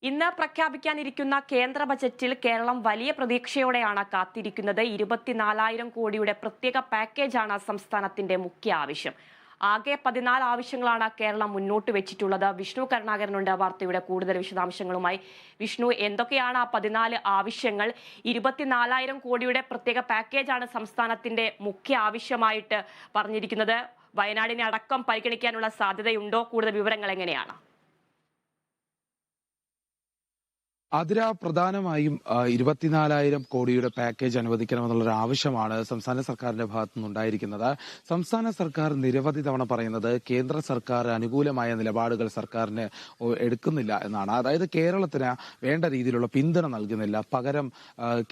ഇന്ന് പ്രഖ്യാപിക്കാനിരിക്കുന്ന കേന്ദ്ര ബജറ്റിൽ കേരളം വലിയ പ്രതീക്ഷയോടെയാണ് കാത്തിരിക്കുന്നത്. 24,000 കോടിയുടെ പ്രത്യേക പാക്കേജാണ് സംസ്ഥാനത്തിന്റെ മുഖ്യ ആവശ്യം. ആകെ 14 ആവശ്യങ്ങളാണ് കേരളം മുന്നോട്ട് വെച്ചിട്ടുള്ളത്. വിഷ്ണു കരുണാകരനുണ്ട് വാർത്തയുടെ കൂടുതൽ വിശദാംശങ്ങളുമായി. വിഷ്ണു, എന്തൊക്കെയാണ് ആ 14 ആവശ്യങ്ങൾ? 24,000 കോടിയുടെ പ്രത്യേക പാക്കേജാണ് സംസ്ഥാനത്തിന്റെ മുഖ്യ ആവശ്യമായിട്ട് പറഞ്ഞിരിക്കുന്നത്. വയനാടിനെ അടക്കം പരിഗണിക്കാനുള്ള സാധ്യതയുണ്ടോ? കൂടുതൽ വിവരങ്ങൾ എങ്ങനെയാണ്? അതിര പ്രധാനമായും 24,000 കോടിയുടെ പാക്കേജ് അനുവദിക്കണമെന്നുള്ളൊരു ആവശ്യമാണ് സംസ്ഥാന സർക്കാരിന്റെ ഭാഗത്തുനിന്നുണ്ടായിരിക്കുന്നത്. സംസ്ഥാന സർക്കാർ നിരവധി തവണ പറയുന്നത് കേന്ദ്ര സർക്കാർ അനുകൂലമായ നിലപാടുകൾ സർക്കാരിന് എടുക്കുന്നില്ല എന്നാണ്. അതായത് കേരളത്തിന് വേണ്ട രീതിയിലുള്ള പിന്തുണ നൽകുന്നില്ല, പകരം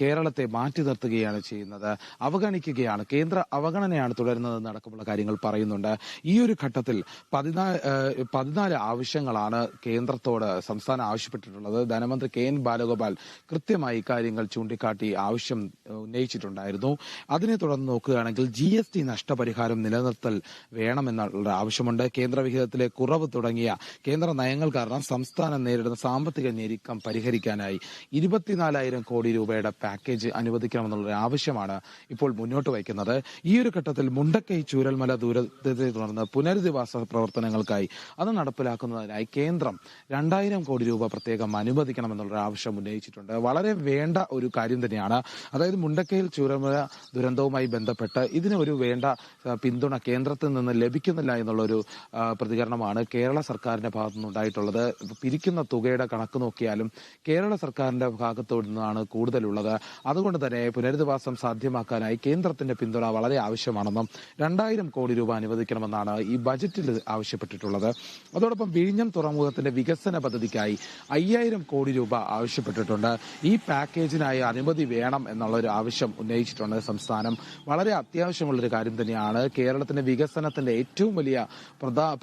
കേരളത്തെ മാറ്റി നിർത്തുകയാണ് ചെയ്യുന്നത്, അവഗണിക്കുകയാണ്, കേന്ദ്ര അവഗണനയാണ് തുടരുന്നതെന്ന് അടക്കമുള്ള കാര്യങ്ങൾ പറയുന്നുണ്ട്. ഈ ഒരു ഘട്ടത്തിൽ 14 ആവശ്യങ്ങളാണ് കേന്ദ്രത്തോട് സംസ്ഥാനം ആവശ്യപ്പെട്ടിട്ടുള്ളത്. ധനമന്ത്രി എൻ ബാലഗോപാൽ കൃത്യമായി കാര്യങ്ങൾ ചൂണ്ടിക്കാട്ടി ആവശ്യം ഉന്നയിച്ചിട്ടുണ്ടായിരുന്നു. അതിനെ തുടർന്ന് നോക്കുകയാണെങ്കിൽ GST നഷ്ടപരിഹാരം നിലനിർത്തൽ വേണമെന്നുള്ള ആവശ്യമുണ്ട്. കേന്ദ്ര വിഹിതത്തിലെ കുറവ് തുടങ്ങിയ കേന്ദ്ര നയങ്ങൾ കാരണം സംസ്ഥാനം നേരിടുന്ന സാമ്പത്തിക ഞെരുക്കം പരിഹരിക്കാനായി 24,000 കോടി രൂപയുടെ പാക്കേജ് അനുവദിക്കണമെന്നുള്ള ആവശ്യമാണ് ഇപ്പോൾ മുന്നോട്ട് വയ്ക്കുന്നത്. ഈ ഒരു ഘട്ടത്തിൽ മുണ്ടക്കൈ ചൂരൽമല ദുരന്തത്തെ തുടർന്ന് പുനരധിവാസ പ്രവർത്തനങ്ങൾക്കായി അത് നടപ്പിലാക്കുന്നതിനായി കേന്ദ്രം 2,000 കോടി രൂപ പ്രത്യേകം അനുവദിക്കണമെന്നുള്ള ആവശ്യം ഉന്നയിച്ചിട്ടുണ്ട്. വളരെ വേണ്ട ഒരു കാര്യം തന്നെയാണ്. അതായത് മുണ്ടക്കയിൽ ചൂരൽമല ദുരന്തവുമായി ബന്ധപ്പെട്ട് ഇതിന് ഒരു വേണ്ട പിന്തുണ കേന്ദ്രത്തിൽ നിന്ന് ലഭിക്കുന്നില്ല എന്നുള്ളൊരു പ്രതികരണമാണ് കേരള സർക്കാരിന്റെ ഭാഗത്തുനിന്നുണ്ടായിട്ടുള്ളത്. പിരിക്കുന്ന തുകയുടെ കണക്ക് നോക്കിയാലും കേരള സർക്കാരിന്റെ ഭാഗത്തു നിന്നാണ് കൂടുതലുള്ളത്. അതുകൊണ്ട് തന്നെ പുനരധിവാസം സാധ്യമാക്കാനായി കേന്ദ്രത്തിന്റെ പിന്തുണ വളരെ ആവശ്യമാണെന്നും 2,000 കോടി രൂപ അനുവദിക്കണമെന്നാണ് ഈ ബജറ്റിൽ ആവശ്യപ്പെട്ടിട്ടുള്ളത്. അതോടൊപ്പം വിഴിഞ്ഞം തുറമുഖത്തിന്റെ വികസന പദ്ധതിക്കായി 5,000 കോടി രൂപ ആവശ്യപ്പെട്ടിട്ടുണ്ട്. ഈ പാക്കേജിനായി അനുമതി വേണം എന്നുള്ളൊരു ആവശ്യം ഉന്നയിച്ചിട്ടുണ്ട് സംസ്ഥാനം. വളരെ അത്യാവശ്യമുള്ളൊരു കാര്യം തന്നെയാണ്. കേരളത്തിന്റെ വികസനത്തിന്റെ ഏറ്റവും വലിയ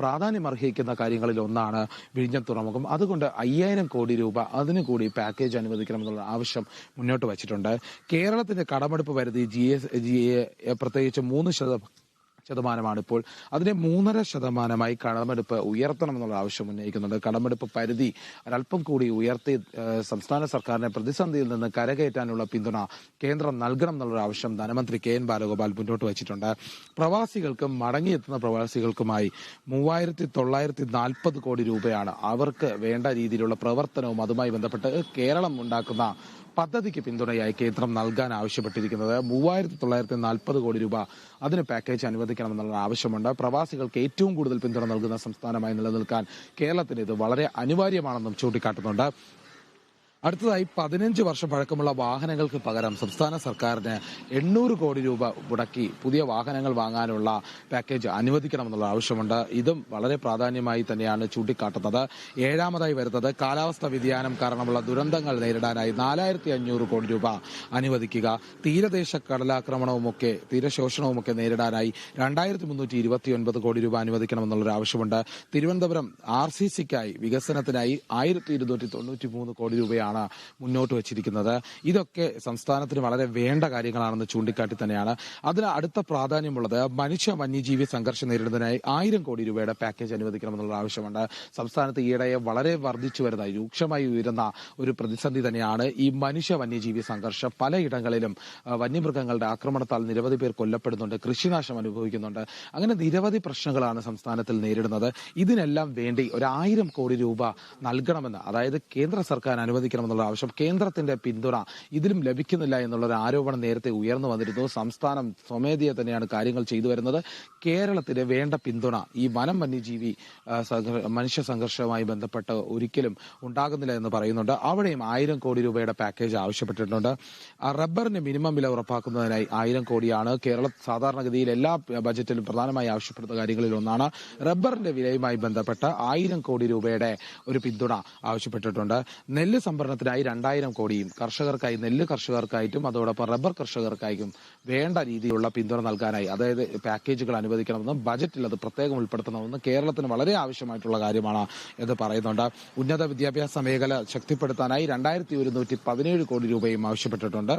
പ്രാധാന്യം അർഹിക്കുന്ന കാര്യങ്ങളിൽ ഒന്നാണ് വിഴിഞ്ഞം തുറമുഖം. അതുകൊണ്ട് 5,000 കോടി രൂപ അതിനു കൂടി പാക്കേജ് അനുവദിക്കണമെന്നുള്ള ആവശ്യം മുന്നോട്ട് വച്ചിട്ടുണ്ട്. കേരളത്തിന്റെ കടമെടുപ്പ് പരിധി പ്രത്യേകിച്ച് 3% ഇപ്പോൾ. അതിനെ 3.5% കടമെടുപ്പ് ഉയർത്തണമെന്നുള്ള ആവശ്യം ഉന്നയിക്കുന്നുണ്ട്. കടമെടുപ്പ് പരിധി ഒരല്പം കൂടി ഉയർത്തി സംസ്ഥാന സർക്കാരിനെ പ്രതിസന്ധിയിൽ നിന്ന് കരകയറ്റാനുള്ള പിന്തുണ കേന്ദ്രം നൽകണം എന്നുള്ള ആവശ്യം ധനമന്ത്രി എൻ ബാലഗോപാൽ മുന്നോട്ട് വച്ചിട്ടുണ്ട്. പ്രവാസികൾക്കും മടങ്ങിയെത്തുന്ന പ്രവാസികൾക്കുമായി 3,940 കോടി രൂപയാണ് അവർക്ക് വേണ്ട രീതിയിലുള്ള പ്രവർത്തനവും അതുമായി ബന്ധപ്പെട്ട് കേരളം ഉണ്ടാക്കുന്ന പദ്ധതിക്ക് പിന്തുണയായി കേന്ദ്രം നൽകാൻ ആവശ്യപ്പെട്ടിരിക്കുന്നത്. 3,940 കോടി രൂപ അതിന് പാക്കേജ് അനുവദിക്കണമെന്നുള്ള ആവശ്യമുണ്ട്. പ്രവാസികൾക്ക് ഏറ്റവും കൂടുതൽ പിന്തുണ നൽകുന്ന സംസ്ഥാനമായി നിലനിൽക്കാൻ കേരളത്തിന് ഇത് വളരെ അനിവാര്യമാണെന്നും ചൂണ്ടിക്കാട്ടുന്നുണ്ട്. അടുത്തതായി 15 വർഷം പഴക്കമുള്ള വാഹനങ്ങൾക്ക് പകരം സംസ്ഥാന സർക്കാരിന് 800 കോടി രൂപ മുടക്കി പുതിയ വാഹനങ്ങൾ വാങ്ങാനുള്ള പാക്കേജ് അനുവദിക്കണമെന്നുള്ള ആവശ്യമുണ്ട്. ഇതും വളരെ പ്രാധാന്യമായി തന്നെയാണ് ചൂണ്ടിക്കാട്ടുന്നത്. ഏഴാമതായി വരുന്നത് കാലാവസ്ഥാ വ്യതിയാനം കാരണമുള്ള ദുരന്തങ്ങൾ നേരിടാനായി 4,500 കോടി രൂപ അനുവദിക്കുക. തീരദേശ കടലാക്രമണവുമൊക്കെ തീരശോഷണവുമൊക്കെ നേരിടാനായി 2,329 കോടി രൂപ അനുവദിക്കണമെന്നുള്ളൊരു ആവശ്യമുണ്ട്. തിരുവനന്തപുരം RCCക്കായി വികസനത്തിനായി 1,293 കോടി രൂപയാണ് മുന്നോട്ട് വച്ചിരിക്കുന്നത്. ഇതൊക്കെ സംസ്ഥാനത്തിന് വളരെ വേണ്ട കാര്യങ്ങളാണെന്ന് ചൂണ്ടിക്കാട്ടി തന്നെയാണ്. അതിന് അടുത്ത പ്രാധാന്യമുള്ളത് മനുഷ്യ വന്യജീവി സംഘർഷം നേരിടുന്നതിനായി 1,000 കോടി രൂപയുടെ പാക്കേജ് അനുവദിക്കണമെന്നുള്ള ആവശ്യമുണ്ട്. സംസ്ഥാനത്ത് ഈയിടെ വളരെ വർദ്ധിച്ചു വരുന്ന രൂക്ഷമായി ഉയരുന്ന ഒരു പ്രതിസന്ധി തന്നെയാണ് ഈ മനുഷ്യ വന്യജീവി സംഘർഷം. പലയിടങ്ങളിലും വന്യമൃഗങ്ങളുടെ ആക്രമണത്താൽ നിരവധി പേർ കൊല്ലപ്പെടുന്നുണ്ട്, കൃഷിനാശം അനുഭവിക്കുന്നുണ്ട്. അങ്ങനെ നിരവധി പ്രശ്നങ്ങളാണ് സംസ്ഥാനത്തിൽ നേരിടുന്നത്. ഇതിനെല്ലാം വേണ്ടി 1,000 കോടി രൂപ നൽകണമെന്ന്, അതായത് കേന്ദ്ര സർക്കാർ അനുവദിക്കണം എന്നുള്ള ആവശ്യം, കേന്ദ്രത്തിന്റെ പിന്തുണ ഇതിലും ലഭിക്കുന്നില്ല എന്നുള്ളൊരു ആരോപണം നേരത്തെ ഉയർന്നു വന്നിരുന്നു. സംസ്ഥാനം സ്വമേധയെ തന്നെയാണ് കാര്യങ്ങൾ ചെയ്തു വരുന്നത്. കേരളത്തിന് വേണ്ട പിന്തുണ ഈ വനം വന്യജീവി മനുഷ്യ സംഘർഷവുമായി ബന്ധപ്പെട്ട് ഒരിക്കലും ഉണ്ടാകുന്നില്ല എന്ന് പറയുന്നുണ്ട്. അവിടെയും 1,000 കോടി രൂപയുടെ പാക്കേജ് ആവശ്യപ്പെട്ടിട്ടുണ്ട്. റബ്ബറിന് മിനിമം വില ഉറപ്പാക്കുന്നതിനായി 1,000 കോടിയാണ് കേരളം സാധാരണഗതിയിൽ എല്ലാ ബജറ്റിലും പ്രധാനമായി ആവശ്യപ്പെടുന്ന കാര്യങ്ങളിൽ ഒന്നാണ്. റബ്ബറിന്റെ വിലയുമായി ബന്ധപ്പെട്ട് 1,000 കോടി രൂപയുടെ ഒരു പിന്തുണ ആവശ്യപ്പെട്ടിട്ടുണ്ട്. നെല്ല് സംഭരണത്തിനായി 2,000 കോടിയും കർഷകർക്കായി, നെല്ല് കർഷകർക്കായിട്ടും അതോടൊപ്പം റബ്ബർ കർഷകർക്കായിട്ടും വേണ്ട രീതിയിലുള്ള പിന്തുണ നൽകാനായി, അതായത് പാക്കേജുകൾ അനുവദിക്കണമെന്നും ബജറ്റിൽ അത് പ്രത്യേകം ഉൾപ്പെടുത്തണമെന്നും കേരളത്തിന് വളരെ ആവശ്യമായിട്ടുള്ള കാര്യമാണ് എന്ന് പറയുന്നുണ്ട്. ഉന്നത വിദ്യാഭ്യാസ മേഖല ശക്തിപ്പെടുത്താനായി 2,117 കോടി രൂപയും ആവശ്യപ്പെട്ടിട്ടുണ്ട്.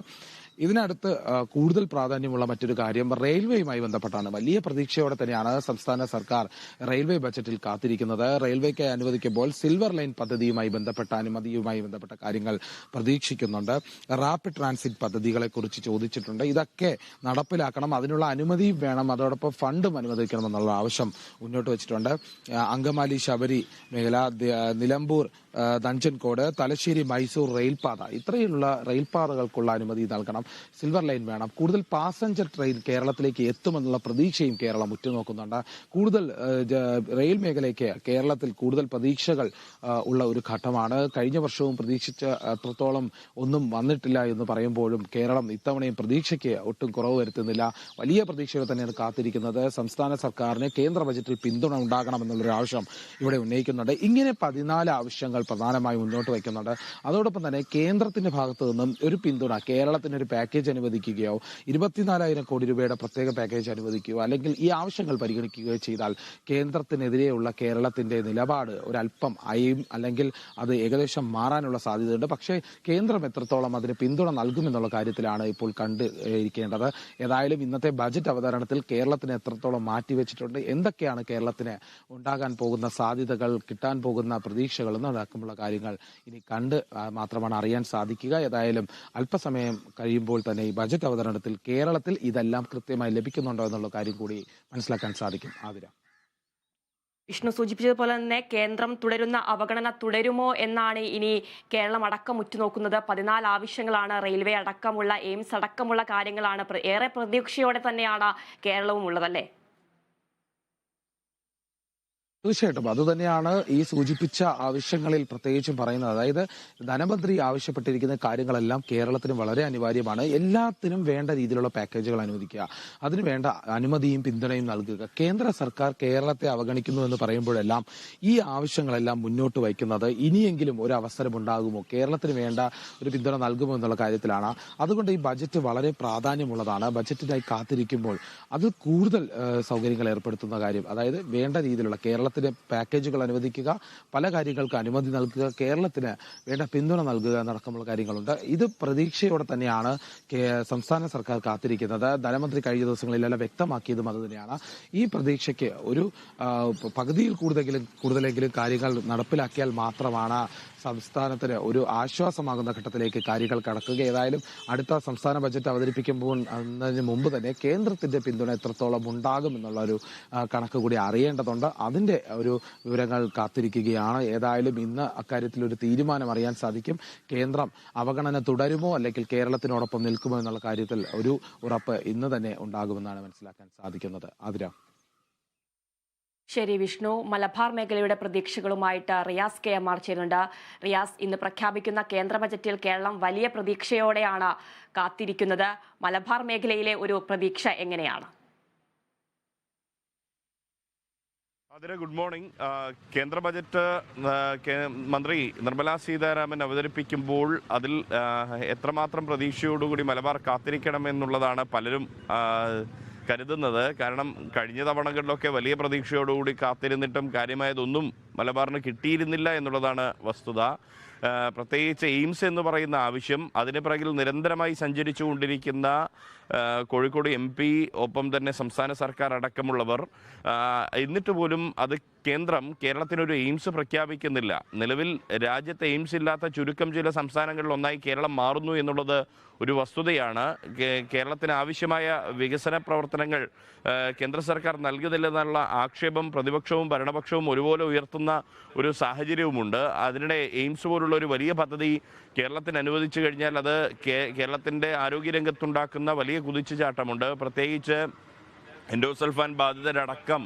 ഇതിനടുത്ത് കൂടുതൽ പ്രാധാന്യമുള്ള മറ്റൊരു കാര്യം റെയിൽവേയുമായി ബന്ധപ്പെട്ടാണ്. വലിയ പ്രതീക്ഷയോടെ തന്നെയാണ് സംസ്ഥാന സർക്കാർ റെയിൽവേ ബജറ്റിൽ കാത്തിരിക്കുന്നത്. റെയിൽവേക്ക് അനുവദിക്കുമ്പോൾ സിൽവർ ലൈൻ പദ്ധതിയുമായി ബന്ധപ്പെട്ട അനുമതിയുമായി ബന്ധപ്പെട്ട കാര്യങ്ങൾ പ്രതീക്ഷിക്കുന്നുണ്ട്. റാപ്പിഡ് ട്രാൻസിറ്റ് പദ്ധതികളെ കുറിച്ച് ചോദിച്ചിട്ടുണ്ട്. ഇതൊക്കെ നടപ്പിലാക്കണം, അതിനുള്ള അനുമതിയും വേണം, അതോടൊപ്പം ഫണ്ടും അനുവദിക്കണമെന്നുള്ള ആവശ്യം മുന്നോട്ട് വെച്ചിട്ടുണ്ട്. അങ്കമാലി ശബരി മേഖല, നിലമ്പൂർ നഞ്ചൻകോട്, തലശ്ശേരി മൈസൂർ റെയിൽപാത, ഇത്രയുള്ള റെയിൽപാതകൾക്കുള്ള അനുമതി നൽകണം. സിൽവർ ലൈൻ വേണം. കൂടുതൽ പാസഞ്ചർ ട്രെയിൻ കേരളത്തിലേക്ക് എത്തുമെന്നുള്ള പ്രതീക്ഷയും കേരളം ഉറ്റുനോക്കുന്നുണ്ട്. കൂടുതൽ റെയിൽ മേഖലയ്ക്ക് കേരളത്തിൽ കൂടുതൽ പ്രതീക്ഷകൾ ഉള്ള ഒരു ഘട്ടമാണ്. കഴിഞ്ഞ വർഷവും പ്രതീക്ഷിച്ച അത്രത്തോളം ഒന്നും വന്നിട്ടില്ല എന്ന് പറയുമ്പോഴും കേരളം ഇത്തവണയും പ്രതീക്ഷയ്ക്ക് ഒട്ടും കുറവ് വരുത്തുന്നില്ല. വലിയ പ്രതീക്ഷയോടെ തന്നെയാണ് കാത്തിരിക്കുന്നത്. സംസ്ഥാന സർക്കാരിന് കേന്ദ്ര ബജറ്റിൽ പിന്തുണ ഉണ്ടാകണമെന്നുള്ളൊരു ആവശ്യം ഇവിടെ ഉന്നയിക്കുന്നുണ്ട്. ഇങ്ങനെ 14 ആവശ്യങ്ങൾ പ്രധാനമായി മുന്നോട്ട് വയ്ക്കുന്നുണ്ട്. അതോടൊപ്പം തന്നെ കേന്ദ്രത്തിന്റെ ഭാഗത്തു നിന്നും ഒരു പിന്തുണ, കേരളത്തിന് ഒരു പാക്കേജ് അനുവദിക്കുകയോ 24,000 കോടി രൂപയുടെ പ്രത്യേക പാക്കേജ് അനുവദിക്കുകയോ അല്ലെങ്കിൽ ഈ ആവശ്യങ്ങൾ പരിഗണിക്കുകയോ ചെയ്താൽ കേന്ദ്രത്തിനെതിരെയുള്ള കേരളത്തിന്റെ നിലപാട് ഒരല്പം അയയും, അല്ലെങ്കിൽ അത് ഏകദേശം മാറാനുള്ള സാധ്യതയുണ്ട്. പക്ഷേ കേന്ദ്രം എത്രത്തോളം അതിന് പിന്തുണ നൽകുമെന്നുള്ള കാര്യത്തിലാണ് ഇപ്പോൾ കണ്ടിരിക്കേണ്ടത്. ഏതായാലും ഇന്നത്തെ ബജറ്റ് അവതരണത്തിൽ കേരളത്തിന് എത്രത്തോളം മാറ്റിവെച്ചിട്ടുണ്ട്, എന്തൊക്കെയാണ് കേരളത്തിന് ഉണ്ടാകാൻ പോകുന്ന സാധ്യതകൾ, കിട്ടാൻ പോകുന്ന പ്രതീക്ഷകൾ എന്നടക്കമുള്ള കാര്യങ്ങൾ ഇനി കണ്ട് മാത്രമാണ് അറിയാൻ സാധിക്കുക. ഏതായാലും അല്പസമയം കഴിയുമ്പോൾ തന്നെ ഈ ബജറ്റ് അവതരണത്തിൽ കേരളത്തിൽ ഇതെല്ലാം കൃത്യമായി ലഭിക്കുന്നുണ്ടോ എന്നുള്ള കാര്യം കൂടി മനസ്സിലാക്കാൻ സാധിക്കും. ആതിര, വിഷ്ണു സൂചിപ്പിച്ചതുപോലെ തന്നെ കേന്ദ്രം തുടരുന്ന അവഗണന തുടരുമോ എന്നാണ് ഇനി കേരളം അടക്കം ഉറ്റുനോക്കുന്നത്. 14 ആവശ്യങ്ങളാണ്, റെയിൽവേ അടക്കമുള്ള, എയിംസ് അടക്കമുള്ള കാര്യങ്ങളാണ്. ഏറെ പ്രതീക്ഷയോടെ തന്നെയാണ് കേരളവും ഉള്ളതല്ലേ? തീർച്ചയായിട്ടും അതുതന്നെയാണ് ഈ സൂചിപ്പിച്ച ആവശ്യങ്ങളിൽ പ്രത്യേകിച്ചും പറയുന്നത്. അതായത് ധനമന്ത്രി ആവശ്യപ്പെട്ടിരിക്കുന്ന കാര്യങ്ങളെല്ലാം കേരളത്തിന് വളരെ അനിവാര്യമാണ്. എല്ലാത്തിനും വേണ്ട രീതിയിലുള്ള പാക്കേജുകൾ അനുവദിക്കുക, അതിനു വേണ്ട അനുമതിയും പിന്തുണയും നൽകുക. കേന്ദ്ര സർക്കാർ കേരളത്തെ അവഗണിക്കുന്നു എന്ന് പറയുമ്പോഴെല്ലാം ഈ ആവശ്യങ്ങളെല്ലാം മുന്നോട്ട് വയ്ക്കുന്നത് ഇനിയെങ്കിലും ഒരു അവസരം ഉണ്ടാകുമോ, കേരളത്തിന് വേണ്ട ഒരു പിന്തുണ നൽകുമോ എന്നുള്ള കാര്യത്തിലാണ്. അതുകൊണ്ട് ഈ ബജറ്റ് വളരെ പ്രാധാന്യമുള്ളതാണ്. ബജറ്റിനായി കാത്തിരിക്കുമ്പോൾ അതിൽ കൂടുതൽ സൗകര്യങ്ങൾ ഏർപ്പെടുത്തുന്ന കാര്യം, അതായത് വേണ്ട രീതിയിലുള്ള കേരള പാക്കേജുകൾ അനുവദിക്കുക, പല കാര്യങ്ങൾക്ക് അനുമതി നൽകുക, കേരളത്തിന് വേണ്ട പിന്തുണ നൽകുക എന്നടക്കമുള്ള കാര്യങ്ങളുണ്ട്. ഇത് പ്രതീക്ഷയോടെ തന്നെയാണ് സംസ്ഥാന സർക്കാർ കാത്തിരിക്കുന്നത്. ധനമന്ത്രി കഴിഞ്ഞ ദിവസങ്ങളിലെല്ലാം വ്യക്തമാക്കിയതും അത് തന്നെയാണ്. ഈ പ്രതീക്ഷയ്ക്ക് ഒരു പകുതിയിൽ കൂടുതലെങ്കിലും കാര്യങ്ങൾ നടപ്പിലാക്കിയാൽ മാത്രമാണ് സംസ്ഥാനത്തിന് ഒരു ആശ്വാസമാകുന്ന ഘട്ടത്തിലേക്ക് കാര്യങ്ങൾ കടക്കുക. ഏതായാലും അടുത്ത സംസ്ഥാന ബജറ്റ് അവതരിപ്പിക്കുമ്പോൾ അതിന് മുമ്പ് തന്നെ കേന്ദ്രത്തിന്റെ പിന്തുണ എത്രത്തോളം ഉണ്ടാകും എന്നുള്ള ഒരു കണക്ക് കൂടി അറിയേണ്ടതുണ്ട്. അതിന്റെ ഒരു വിവരങ്ങൾ കാത്തിരിക്കുകയാണ്. ഏതായാലും ഇന്ന് അക്കാര്യത്തിൽ ഒരു തീരുമാനം അറിയാൻ സാധിക്കും. കേന്ദ്രം അവഗണന തുടരുമോ അല്ലെങ്കിൽ കേരളത്തിനോടൊപ്പം നിൽക്കുമോ എന്നുള്ള കാര്യത്തിൽ ഒരു ഉറപ്പ് ഇന്ന് തന്നെ ഉണ്ടാകുമെന്നാണ് മനസ്സിലാക്കാൻ സാധിക്കുന്നത്. ആതിര. ശരി വിഷ്ണു, മലബാർ മേഖലയുടെ പ്രതീക്ഷകളുമായിട്ട് റിയാസ് KMR ചേരുന്നുണ്ട്. റിയാസ്, ഇന്ന് പ്രഖ്യാപിക്കുന്ന കേന്ദ്ര ബജറ്റിൽ കേരളം വലിയ പ്രതീക്ഷയോടെയാണ് കാത്തിരിക്കുന്നത്. മലബാർ മേഖലയിലെ ഒരു പ്രതീക്ഷ എങ്ങനെയാണ്? അതിന് ഗുഡ് മോർണിംഗ്. കേന്ദ്ര ബജറ്റ് മന്ത്രി നിർമ്മലാ സീതാരാമൻ അവതരിപ്പിക്കുമ്പോൾ അതിൽ എത്രമാത്രം പ്രതീക്ഷയോടുകൂടി മലബാർ കാത്തിരിക്കണമെന്നുള്ളതാണ് പലരും കരുതുന്നത്. കാരണം കഴിഞ്ഞ തവണകളിലൊക്കെ വലിയ പ്രതീക്ഷയോടുകൂടി കാത്തിരുന്നിട്ടും കാര്യമായതൊന്നും മലബാറിന് കിട്ടിയിരുന്നില്ല എന്നുള്ളതാണ് വസ്തുത. പ്രത്യേകിച്ച് എയിംസ് എന്ന് പറയുന്ന ആവശ്യം, അതിന് പിറകിൽ നിരന്തരമായി സഞ്ചരിച്ചുകൊണ്ടിരിക്കുന്ന കോഴിക്കോട് MP, ഒപ്പം തന്നെ സംസ്ഥാന സർക്കാർ അടക്കമുള്ളവർ, എന്നിട്ട് പോലും അത് കേരളത്തിനൊരു എയിംസ് പ്രഖ്യാപിക്കുന്നില്ല. നിലവിൽ രാജ്യത്തെ എയിംസ് ഇല്ലാത്ത ചുരുക്കം ചില സംസ്ഥാനങ്ങളിൽ ഒന്നായി കേരളം മാറുന്നു എന്നുള്ളത് ഒരു വസ്തുതയാണ്. കേരളത്തിന് ആവശ്യമായ വികസന പ്രവർത്തനങ്ങൾ കേന്ദ്ര സർക്കാർ നൽകുന്നില്ലെന്നുള്ള ആക്ഷേപം പ്രതിപക്ഷവും ഭരണപക്ഷവും ഒരുപോലെ ഉയർത്തുന്ന ഒരു സാഹചര്യവുമുണ്ട്. അതിനിടെ എയിംസ് പോലുള്ള ഒരു വലിയ പദ്ധതി കേരളത്തിന് അനുവദിച്ചു കഴിഞ്ഞാൽ അത് കേരളത്തിൻ്റെ ആരോഗ്യരംഗത്തുണ്ടാക്കുന്ന വലിയ കുതിച്ചുചാട്ടമുണ്ട്. പ്രത്യേകിച്ച് എൻഡോസൾഫാൻ ബാധിതരടക്കം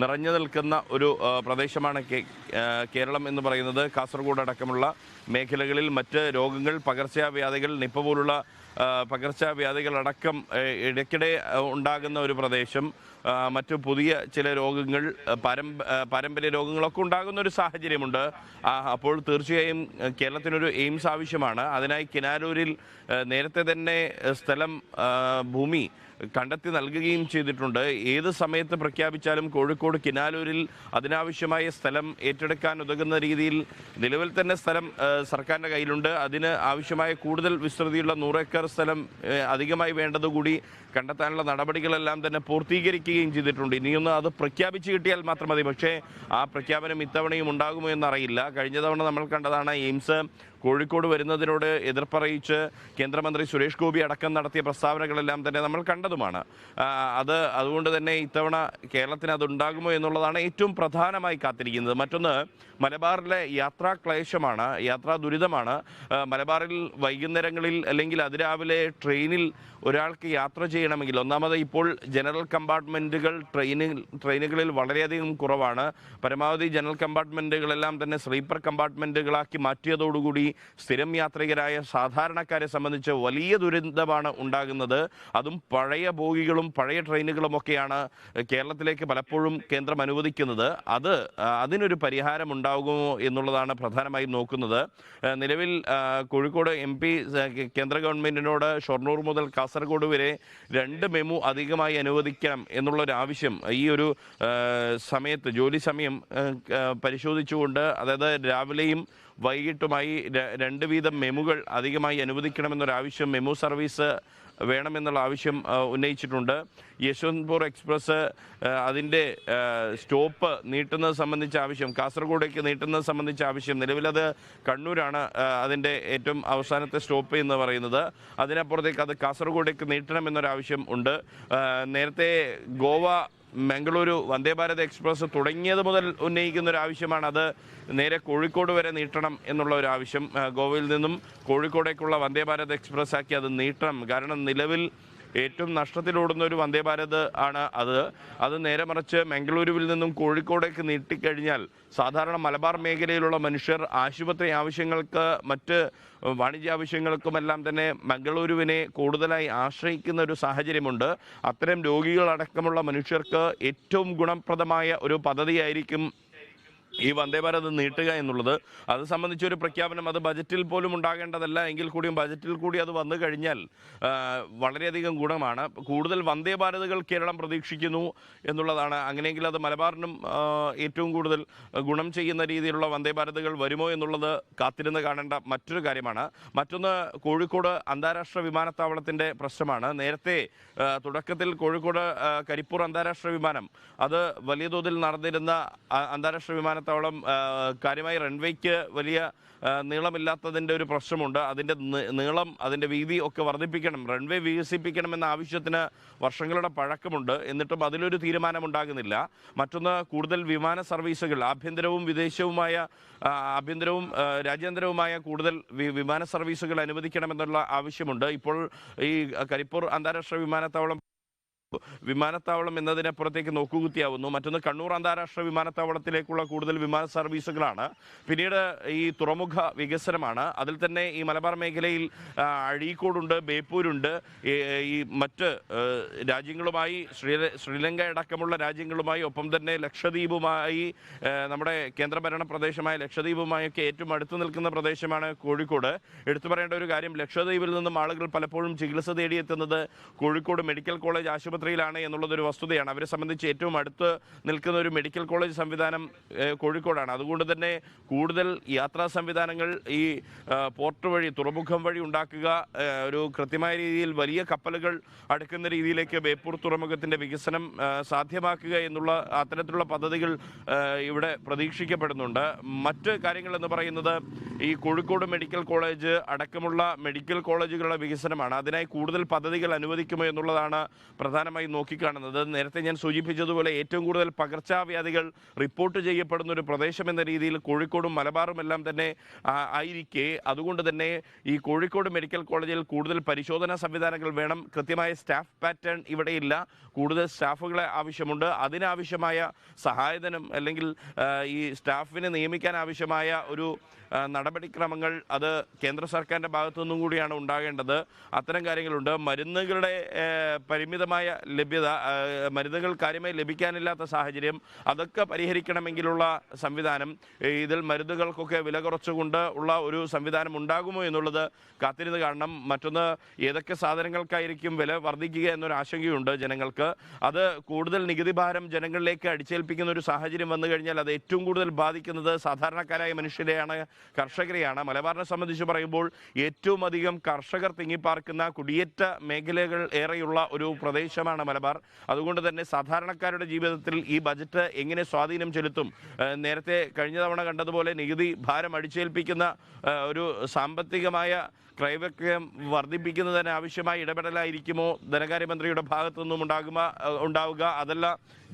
നിറഞ്ഞു നിൽക്കുന്ന ഒരു പ്രദേശമാണ് കേരളം എന്ന് പറയുന്നത്. കാസർഗോഡ് അടക്കമുള്ള മേഖലകളിൽ മറ്റ് രോഗങ്ങൾ, പകർച്ചവ്യാധികൾ, നിപ്പ പോലുള്ള പകർച്ചവ്യാധികളടക്കം ഇടയ്ക്കിടെ ഉണ്ടാകുന്ന ഒരു പ്രദേശം. മറ്റു പുതിയ ചില രോഗങ്ങൾ, പാരമ്പര്യ രോഗങ്ങളൊക്കെ ഉണ്ടാകുന്ന ഒരു സാഹചര്യമുണ്ട്. അപ്പോൾ തീർച്ചയായും കേരളത്തിനൊരു എയിംസ് ആവശ്യമാണ്. അതിനായി കിനാലൂരിൽ നേരത്തെ തന്നെ ഭൂമി കണ്ടെത്തി നൽകുകയും ചെയ്തിട്ടുണ്ട്. ഏത് സമയത്ത് പ്രഖ്യാപിച്ചാലും കോഴിക്കോട് കിനാലൂരിൽ അതിനാവശ്യമായ സ്ഥലം ഏറ്റെടുക്കാൻ ഉതകുന്ന രീതിയിൽ നിലവിൽ തന്നെ സ്ഥലം സർക്കാരിൻ്റെ കയ്യിലുണ്ട്. അതിന് ആവശ്യമായ കൂടുതൽ വിസ്തൃതിയുള്ള 100 ഏക്കർ സ്ഥലം അധികമായി വേണ്ടതുകൂടി കണ്ടെത്താനുള്ള നടപടികളെല്ലാം തന്നെ പൂർത്തീകരിക്കുകയും ചെയ്തിട്ടുണ്ട്. ഇനിയൊന്ന് അത് പ്രഖ്യാപിച്ച് കിട്ടിയാൽ മാത്രം മതി. പക്ഷേ ആ പ്രഖ്യാപനം ഇത്തവണയും ഉണ്ടാകുമോ എന്നറിയില്ല. കഴിഞ്ഞ തവണ നമ്മൾ കണ്ടതാണ് എയിംസ് കോഴിക്കോട് വരുന്നതിനോട് എതിർപ്പറിയിച്ച് കേന്ദ്രമന്ത്രി സുരേഷ് ഗോപി അടക്കം നടത്തിയ പ്രസ്താവനകളെല്ലാം തന്നെ നമ്മൾ കണ്ടതുമാണ്. അതുകൊണ്ട് തന്നെ ഇത്തവണ കേരളത്തിന് അതുണ്ടാകുമോ എന്നുള്ളതാണ് ഏറ്റവും പ്രധാനമായി കാത്തിരിക്കുന്നത്. മറ്റൊന്ന് മലബാറിലെ യാത്രാ ക്ലേശമാണ്, യാത്രാ ദുരിതമാണ്. മലബാറിൽ വൈകുന്നേരങ്ങളിൽ അല്ലെങ്കിൽ അതിരാവിലെ ട്രെയിനിൽ ഒരാൾക്ക് യാത്ര ചെയ്യണമെങ്കിൽ ഒന്നാമത് ഇപ്പോൾ ജനറൽ കമ്പാർട്ട്മെൻറ്റുകൾ ട്രെയിനുകളിൽ വളരെയധികം കുറവാണ്. പരമാവധി ജനറൽ കമ്പാർട്ട്മെൻറ്റുകളെല്ലാം തന്നെ സ്ലീപ്പർ കമ്പാർട്ട്മെൻറ്റുകളാക്കി മാറ്റിയതോടുകൂടി സ്ഥിരം യാത്രികരായ സാധാരണക്കാരെ സംബന്ധിച്ച് വലിയ ദുരന്തമാണ് ഉണ്ടാകുന്നത്. അതും പഴയ ബോഗികളും പഴയ ട്രെയിനുകളുമൊക്കെയാണ് കേരളത്തിലേക്ക് പലപ്പോഴും കേന്ദ്രം അനുവദിക്കുന്നത്. അതിനൊരു പരിഹാരം ഉണ്ടാകുമോ എന്നുള്ളതാണ് പ്രധാനമായും നോക്കുന്നത്. നിലവിൽ കോഴിക്കോട് MP കേന്ദ്ര ഗവൺമെൻറ്റിനോട് ഷൊർണൂർ മുതൽ കാസർഗോഡ് വരെ 2 മെമു അധികമായി അനുവദിക്കണം എന്നുള്ളൊരാവശ്യം ഈ ഒരു സമയത്ത് ജോലി സമയം പരിശോധിച്ചുകൊണ്ട്, അതായത് രാവിലെയും വൈകിട്ടുമായി 2 വീതം മെമുകൾ അധികമായി അനുവദിക്കണമെന്നൊരാവശ്യം, മെമു സർവീസ് വേണമെന്നുള്ള ആവശ്യം ഉന്നയിച്ചിട്ടുണ്ട്. യശ്വന്ത്പൂർ എക്സ്പ്രസ് അതിൻ്റെ സ്റ്റോപ്പ് നീട്ടുന്നത് സംബന്ധിച്ച ആവശ്യം, കാസർഗോഡേക്ക് നീട്ടുന്നത് സംബന്ധിച്ച ആവശ്യം, നിലവിലത് കണ്ണൂരാണ് അതിൻ്റെ ഏറ്റവും അവസാനത്തെ സ്റ്റോപ്പ് എന്ന് പറയുന്നത്. അതിനപ്പുറത്തേക്ക് അത് കാസർഗോഡേക്ക് നീട്ടണമെന്നൊരാവശ്യം ഉണ്ട്. നേരത്തെ ഗോവ മംഗളൂരു വന്ദേ ഭാരത് എക്സ്പ്രസ് തുടങ്ങിയത് മുതൽ ഉന്നയിക്കുന്ന ഒരു ആവശ്യമാണ് അത് നേരെ കോഴിക്കോട് വരെ നീട്ടണം എന്നുള്ള ഒരു ആവശ്യം. ഗോവയിൽ നിന്നും കോഴിക്കോടേക്കുള്ള വന്ദേ ഭാരത് എക്സ്പ്രസ് ആക്കി അത് നീട്ടണം. കാരണം നിലവിൽ ഏറ്റവും നഷ്ടത്തിലോടുന്ന ഒരു വന്ദേ ഭാരത് ആണ് അത് നേരെ മറിച്ച് മംഗളൂരുവിൽ നിന്നും കോഴിക്കോടേക്ക് നീട്ടിക്കഴിഞ്ഞാൽ സാധാരണ മലബാർ മേഖലയിലുള്ള മനുഷ്യർ ആശുപത്രി ആവശ്യങ്ങൾക്ക് മറ്റ് വാണിജ്യ ആവശ്യങ്ങൾക്കുമെല്ലാം തന്നെ മംഗളൂരുവിനെ കൂടുതലായി ആശ്രയിക്കുന്ന ഒരു സാഹചര്യമുണ്ട്. അത്തരം രോഗികളടക്കമുള്ള മനുഷ്യർക്ക് ഏറ്റവും ഗുണപ്രദമായ ഒരു പദ്ധതിയായിരിക്കും ഈ വന്ദേ ഭാരത് നീട്ടുക എന്നുള്ളത്. അത് സംബന്ധിച്ചൊരു പ്രഖ്യാപനം അത് ബജറ്റിൽ പോലും ഉണ്ടാകേണ്ടതല്ല, എങ്കിൽ കൂടിയും ബജറ്റിൽ കൂടി അത് വന്നു കഴിഞ്ഞാൽ വളരെയധികം ഗുണമാണ്. കൂടുതൽ വന്ദേ ഭാരതുകൾ കേരളം പ്രതീക്ഷിക്കുന്നു എന്നുള്ളതാണ്. അങ്ങനെയെങ്കിൽ അത് മലബാറിനും ഏറ്റവും കൂടുതൽ ഗുണം ചെയ്യുന്ന രീതിയിലുള്ള വന്ദേ ഭാരതുകൾ വരുമോ എന്നുള്ളത് കാത്തിരുന്ന് കാണേണ്ട മറ്റൊരു കാര്യമാണ്. മറ്റൊന്ന് കോഴിക്കോട് അന്താരാഷ്ട്ര വിമാനത്താവളത്തിൻ്റെ പ്രശ്നമാണ്. നേരത്തെ തുടക്കത്തിൽ കോഴിക്കോട് കരിപ്പൂർ അന്താരാഷ്ട്ര വിമാനം അത് വലിയ തോതിൽ നടന്നിരുന്ന അന്താരാഷ്ട്ര വിമാനത്താവളം കാര്യമായി റൺവേക്ക് വലിയ നീളമില്ലാത്തതിൻ്റെ ഒരു പ്രശ്നമുണ്ട്. അതിൻ്റെ നീളം, അതിൻ്റെ വീതി ഒക്കെ വർദ്ധിപ്പിക്കണം, റൺവേ വികസിപ്പിക്കണമെന്ന ആവശ്യത്തിന് വർഷങ്ങളുടെ പഴക്കമുണ്ട്. എന്നിട്ടും അതിലൊരു തീരുമാനമുണ്ടാകുന്നില്ല. മറ്റൊന്ന് കൂടുതൽ വിമാന സർവീസുകൾ, ആഭ്യന്തരവും രാജ്യാന്തരവുമായ കൂടുതൽ വിമാന സർവീസുകൾ അനുവദിക്കണമെന്നുള്ള ആവശ്യമുണ്ട്. ഇപ്പോൾ ഈ കരിപ്പൂർ അന്താരാഷ്ട്ര വിമാനത്താവളം എന്നതിനപ്പുറത്തേക്ക് നോക്കുകുത്തിയാവുന്നു. മറ്റൊന്ന് കണ്ണൂർ അന്താരാഷ്ട്ര വിമാനത്താവളത്തിലേക്കുള്ള കൂടുതൽ വിമാന സർവീസുകളാണ്. പിന്നീട് ഈ തുറമുഖ വികസനമാണ്. അതിൽ തന്നെ ഈ മലബാർ മേഖലയിൽ അഴീക്കോടുണ്ട്, ബേപ്പൂരുണ്ട്. ഈ മറ്റ് രാജ്യങ്ങളുമായി ശ്രീലങ്ക അടക്കമുള്ള രാജ്യങ്ങളുമായി, ഒപ്പം തന്നെ ലക്ഷദ്വീപുമായി, നമ്മുടെ കേന്ദ്രഭരണ പ്രദേശമായ ലക്ഷദ്വീപുമായൊക്കെ ഏറ്റവും അടുത്ത് നിൽക്കുന്ന പ്രദേശമാണ് കോഴിക്കോട്. എടുത്തു പറയേണ്ട ഒരു കാര്യം, ലക്ഷദ്വീപിൽ നിന്നും ആളുകൾ പലപ്പോഴും ചികിത്സ തേടിയെത്തുന്നത് കോഴിക്കോട് മെഡിക്കൽ കോളേജ് ആശുപത്രിയിലാണ് എന്നുള്ളതൊരു വസ്തുതയാണ്. അവരെ സംബന്ധിച്ച് ഏറ്റവും അടുത്ത് നിൽക്കുന്ന ഒരു മെഡിക്കൽ കോളേജ് സംവിധാനം കോഴിക്കോടാണ്. അതുകൊണ്ട് തന്നെ കൂടുതൽ യാത്രാ സംവിധാനങ്ങൾ ഈ പോർട്ട് വഴി, തുറമുഖം വഴി ഉണ്ടാക്കുക, ഒരു കൃത്യമായ രീതിയിൽ വലിയ കപ്പലുകൾ അടുക്കുന്ന രീതിയിലേക്ക് ബേപ്പൂർ തുറമുഖത്തിൻ്റെ വികസനം സാധ്യമാക്കുക എന്നുള്ള അത്തരത്തിലുള്ള പദ്ധതികൾ ഇവിടെ പ്രതീക്ഷിക്കപ്പെടുന്നുണ്ട്. മറ്റ് കാര്യങ്ങൾ എന്ന് പറയുന്നത് ഈ കോഴിക്കോട് മെഡിക്കൽ കോളേജ് അടക്കമുള്ള മെഡിക്കൽ കോളേജുകളുടെ വികസനമാണ്. അതിനായി കൂടുതൽ പദ്ധതികൾ അനുവദിക്കുമോ എന്നുള്ളതാണ് പ്രധാനമായും നോക്കിക്കാണുന്നത്. നേരത്തെ ഞാൻ സൂചിപ്പിച്ചതുപോലെ ഏറ്റവും കൂടുതൽ പകർച്ചവ്യാധികൾ റിപ്പോർട്ട് ചെയ്യപ്പെടുന്ന ഒരു പ്രദേശം എന്ന രീതിയിൽ കോഴിക്കോടും മലബാറും എല്ലാം തന്നെ ആയിരിക്കെ, അതുകൊണ്ട് തന്നെ ഈ കോഴിക്കോട് മെഡിക്കൽ കോളേജിൽ കൂടുതൽ പരിശോധനാ സംവിധാനങ്ങൾ വേണം. കൃത്യമായ സ്റ്റാഫ് പാറ്റേൺ ഇവിടെയില്ല. കൂടുതൽ സ്റ്റാഫുകളെ ആവശ്യമുണ്ട്. അതിനാവശ്യമായ സഹായധനം അല്ലെങ്കിൽ ഈ സ്റ്റാഫിനെ നിയമിക്കാൻ ആവശ്യമായ ഒരു നടപടിക്രമങ്ങൾ അത് കേന്ദ്ര സർക്കാരിൻ്റെ ഭാഗത്തു നിന്നും കൂടിയാണ് ഉണ്ടാകേണ്ടത്. അത്തരം കാര്യങ്ങളുണ്ട്. മരുന്നുകളുടെ പരിമിതമായ ലഭ്യത, മരുന്നുകൾ കാര്യമായി ലഭിക്കാനില്ലാത്ത സാഹചര്യം, അതൊക്കെ പരിഹരിക്കണമെങ്കിലുള്ള സംവിധാനം, ഇതിൽ മരുന്നുകൾക്കൊക്കെ വില കുറച്ചുകൊണ്ട് ഉള്ള ഒരു സംവിധാനം ഉണ്ടാകുമോ എന്നുള്ളത് കാത്തിരുന്ന് കാണണം. മറ്റൊന്ന്, ഏതൊക്കെ സാധനങ്ങൾക്കായിരിക്കും വില വർദ്ധിക്കുക എന്നൊരു ആശങ്കയുണ്ട് ജനങ്ങൾക്ക്. അത് കൂടുതൽ നികുതി ഭാരം ജനങ്ങളിലേക്ക് അടിച്ചേൽപ്പിക്കുന്ന ഒരു സാഹചര്യം വന്നു കഴിഞ്ഞാൽ അത് ഏറ്റവും കൂടുതൽ ബാധിക്കുന്നത് സാധാരണക്കാരായ മനുഷ്യരെയാണ്, കർഷകരെയാണ്. മലബാറിനെ സംബന്ധിച്ച് പറയുമ്പോൾ ഏറ്റവും അധികം കർഷകർ തിങ്ങിപ്പാർക്കുന്ന കുടിയേറ്റ മേഖലകൾ ഏറെയുള്ള ഒരു പ്രദേശമാണ് മലബാർ. അതുകൊണ്ട് തന്നെ സാധാരണക്കാരുടെ ജീവിതത്തിൽ ഈ ബജറ്റ് എങ്ങനെ സ്വാധീനം ചെലുത്തും? നേരത്തെ കഴിഞ്ഞ തവണ കണ്ടതുപോലെ നികുതി ഭാരം അടിച്ചേൽപ്പിക്കുന്ന ഒരു സാമ്പത്തികമായ ക്രയവിക്രയം വർദ്ധിപ്പിക്കുന്നതിന് ആവശ്യമായ ഇടപെടലായിരിക്കുമോ ധനകാര്യമന്ത്രിയുടെ ഭാഗത്തു നിന്നും ഉണ്ടാവുക? അതല്ല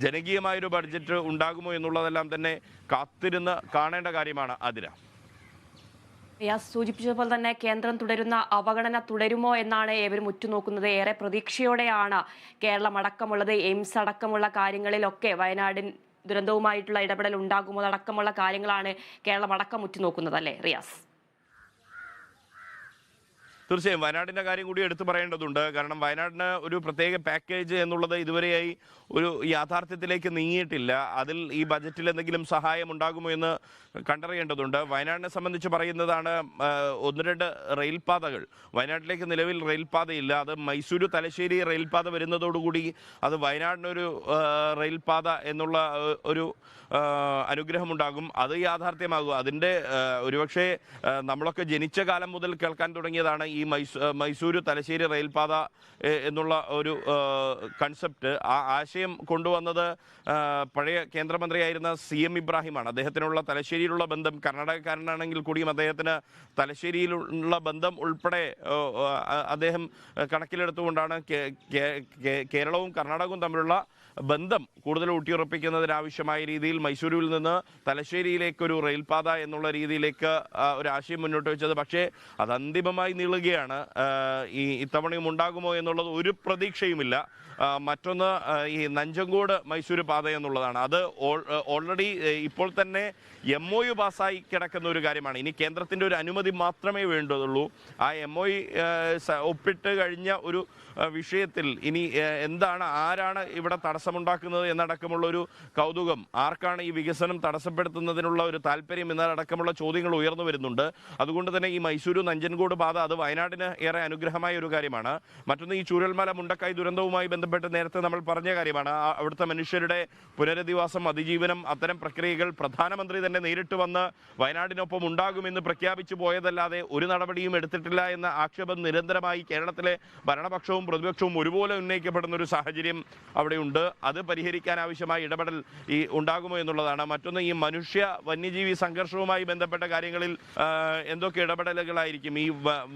ജനകീയമായൊരു ബഡ്ജറ്റ് ഉണ്ടാകുമോ എന്നുള്ളതെല്ലാം തന്നെ കാത്തിരുന്ന് കാണേണ്ട കാര്യമാണ്. അതിര സൂചിപ്പിച്ചതുപോലെ തന്നെ കേന്ദ്രം തുടരുന്ന അവഗണന തുടരുമോ എന്നാണ് ഏവരും ഉറ്റുനോക്കുന്നത്. ഏറെ പ്രതീക്ഷയോടെയാണ് കേരളം അടക്കമുള്ളത്. എയിംസ് അടക്കമുള്ള കാര്യങ്ങളിലൊക്കെ വയനാടിൻ ദുരന്തവുമായിട്ടുള്ള ഇടപെടൽ ഉണ്ടാകുമോ അടക്കമുള്ള കാര്യങ്ങളാണ് കേരളം അടക്കം ഉറ്റുനോക്കുന്നത്, അല്ലേ റിയാസ്? തീർച്ചയായും വയനാടിൻ്റെ കാര്യം കൂടി എടുത്തു പറയേണ്ടതുണ്ട്. കാരണം വയനാടിന് ഒരു പ്രത്യേക പാക്കേജ് എന്നുള്ളത് ഇതുവരെയായി ഒരു യാഥാർത്ഥ്യത്തിലേക്ക് നീങ്ങിയിട്ടില്ല. അതിൽ ഈ ബജറ്റിൽ എന്തെങ്കിലും സഹായം ഉണ്ടാകുമോ എന്ന് കണ്ടറിയേണ്ടതുണ്ട്. വയനാടിനെ സംബന്ധിച്ച് പറയുന്നതാണ് 1-2 റെയിൽപാതകൾ. വയനാട്ടിലേക്ക് നിലവിൽ റെയിൽപാതയില്ല. അത് മൈസൂരു തലശ്ശേരി റെയിൽപാത വരുന്നതോടുകൂടി അത് വയനാടിനൊരു റെയിൽപാത എന്നുള്ള ഒരു അനുഗ്രഹമുണ്ടാകും. അത് യാഥാർത്ഥ്യമാകും. അതിൻ്റെ ഒരുപക്ഷെ നമ്മളൊക്കെ ജനിച്ച കാലം മുതൽ കേൾക്കാൻ തുടങ്ങിയതാണ് ഈ മൈസൂരു തലശ്ശേരി റെയിൽപാത എന്നുള്ള ഒരു കൺസെപ്റ്റ്. ആ ആശയം കൊണ്ടുവന്നത് പഴയ കേന്ദ്രമന്ത്രിയായിരുന്ന CM ഇബ്രാഹിമാണ്. അദ്ദേഹത്തിനുള്ള തലശ്ശേരിയിലുള്ള ബന്ധം, കർണാടകക്കാരനാണെങ്കിൽ കൂടിയും അദ്ദേഹത്തിന് തലശ്ശേരിയിലുള്ള ബന്ധം ഉൾപ്പെടെ അദ്ദേഹം കണക്കിലെടുത്തുകൊണ്ടാണ് കേരളവും കർണാടകവും തമ്മിലുള്ള ബന്ധം കൂടുതൽ ഊട്ടിയുറപ്പിക്കുന്നതിനാവശ്യമായ രീതിയിൽ മൈസൂരുവിൽ നിന്ന് തലശ്ശേരിയിലേക്കൊരു റെയിൽപാത എന്നുള്ള രീതിയിലേക്ക് ഒരു ആശയം മുന്നോട്ട് വെച്ചത്. പക്ഷേ അത് അന്തിമമായി നീളുകയാണ്. ഇത്തവണയും ഉണ്ടാകുമോ എന്നുള്ളത് ഒരു പ്രതീക്ഷയുമില്ല. മറ്റൊന്ന്, ഈ നഞ്ചങ്കോട് മൈസൂര് പാത എന്നുള്ളതാണ്. അത് ഓൾറെഡി ഇപ്പോൾ തന്നെ MOU പാസ്സായി കിടക്കുന്ന ഒരു കാര്യമാണ്. ഇനി കേന്ദ്രത്തിൻ്റെ ഒരു അനുമതി മാത്രമേ വേണ്ടതുള്ളൂ. ആ MOU ഒപ്പിട്ട് കഴിഞ്ഞ ഒരു വിഷയത്തിൽ ഇനി ആരാണ് ഇവിടെ തടസ്സമുണ്ടാക്കുന്നത് എന്നടക്കമുള്ള ഒരു കൗതുകം, ആർക്കാണ് ഈ വികസനം തടസ്സപ്പെടുത്തുന്നതിനുള്ള ഒരു താല്പര്യം എന്നതടക്കമുള്ള ചോദ്യങ്ങൾ ഉയർന്നു വരുന്നുണ്ട്. അതുകൊണ്ട് തന്നെ ഈ മൈസൂരു നഞ്ചൻകോട് പാത അത് വയനാടിന് ഏറെ അനുഗ്രഹമായ ഒരു കാര്യമാണ്. മറ്റൊന്ന്, ഈ ചൂരൽമല മുണ്ടക്കായ് ദുരന്തവുമായി ബന്ധപ്പെട്ട് നേരത്തെ നമ്മൾ പറഞ്ഞ കാര്യമാണ്. അവിടുത്തെ മനുഷ്യരുടെ പുനരധിവാസം, അതിജീവനം, അത്തരം പ്രക്രിയകൾ പ്രധാനമന്ത്രി തന്നെ നേരിട്ട് വന്ന് വയനാടിനൊപ്പം ഉണ്ടാകുമെന്ന് പ്രഖ്യാപിച്ചു പോയതല്ലാതെ ഒരു നടപടിയും എടുത്തിട്ടില്ല എന്ന ആക്ഷേപം നിരന്തരമായി കേരളത്തിലെ ഭരണപക്ഷവും പ്രതിപക്ഷവും ഒരുപോലെ ഉന്നയിക്കപ്പെടുന്ന ഒരു സാഹചര്യം അവിടെയുണ്ട്. അത് പരിഹരിക്കാൻ ആവശ്യമായ ഇടപെടൽ ഉണ്ടാകുമോ എന്നുള്ളതാണ്. മറ്റൊന്ന്, ഈ മനുഷ്യ വന്യജീവി സംഘർഷവുമായി ബന്ധപ്പെട്ട കാര്യങ്ങളിൽ എന്തൊക്കെ ഇടപെടലുകളായിരിക്കും? ഈ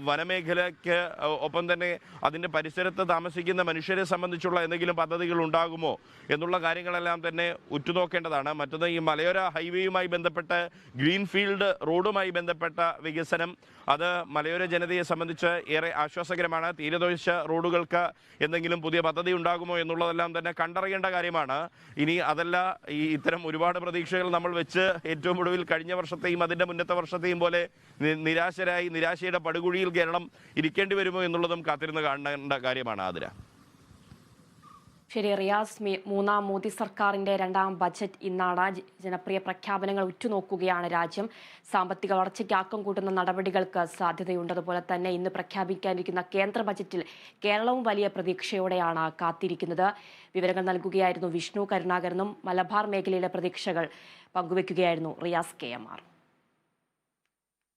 വനമേഖലയ്ക്ക് ഒപ്പം തന്നെ അതിൻ്റെ പരിസരത്ത് താമസിക്കുന്ന മനുഷ്യരെ സംബന്ധിച്ചുള്ള എന്തെങ്കിലും പദ്ധതികൾ ഉണ്ടാകുമോ എന്നുള്ള കാര്യങ്ങളെല്ലാം തന്നെ ഉറ്റുനോക്കേണ്ടതാണ്. മറ്റൊന്ന്, ഈ മലയോര ഹൈവേയുമായി ബന്ധപ്പെട്ട് ഗ്രീൻഫീൽഡ് റോഡുമായി ബന്ധപ്പെട്ട വികസനം, അത് മലയോര ജനതയെ സംബന്ധിച്ച് ഏറെ ആശ്വാസകരമാണ്. തീരദേശ റോഡുകൾക്ക് എന്തെങ്കിലും പുതിയ പദ്ധതി ഉണ്ടാകുമോ എന്നുള്ളതെല്ലാം തന്നെ കണ്ടറിയേണ്ട കാര്യമാണ്. ഇനി അതല്ല, ഇത്തരം ഒരുപാട് പ്രതീക്ഷകൾ നമ്മൾ വെച്ച് ഏറ്റവും ഒടുവിൽ കഴിഞ്ഞ വർഷത്തെയും അതിൻ്റെ മുന്നത്തെ വർഷത്തെയും പോലെ നിരാശയുടെ പടുകുഴിയിൽ കേരളം ഇരിക്കേണ്ടി വരുമോ എന്നുള്ളതും കാത്തിരുന്ന് കാണേണ്ട കാര്യമാണ്. ആതിര. ശരി റിയാസ്, 3ാം മോദി സർക്കാരിന്റെ 2ാം ബജറ്റ് ഇന്നാണ്. ജനപ്രിയ പ്രഖ്യാപനങ്ങൾ ഉറ്റുനോക്കുകയാണ് രാജ്യം. സാമ്പത്തിക വളർച്ചയ്ക്ക് ആക്കം കൂട്ടുന്ന നടപടികൾക്ക് സാധ്യതയുണ്ട്. അതുപോലെ തന്നെ ഇന്ന് പ്രഖ്യാപിക്കാനിരിക്കുന്ന കേന്ദ്ര ബജറ്റിൽ കേരളവും വലിയ പ്രതീക്ഷയോടെയാണ് കാത്തിരിക്കുന്നത്. വിവരങ്ങൾ നൽകുകയായിരുന്നു വിഷ്ണു കരുണാകരനും മലബാർ മേഖലയിലെ പ്രതീക്ഷകൾ പങ്കുവയ്ക്കുകയായിരുന്നു റിയാസ് KMR.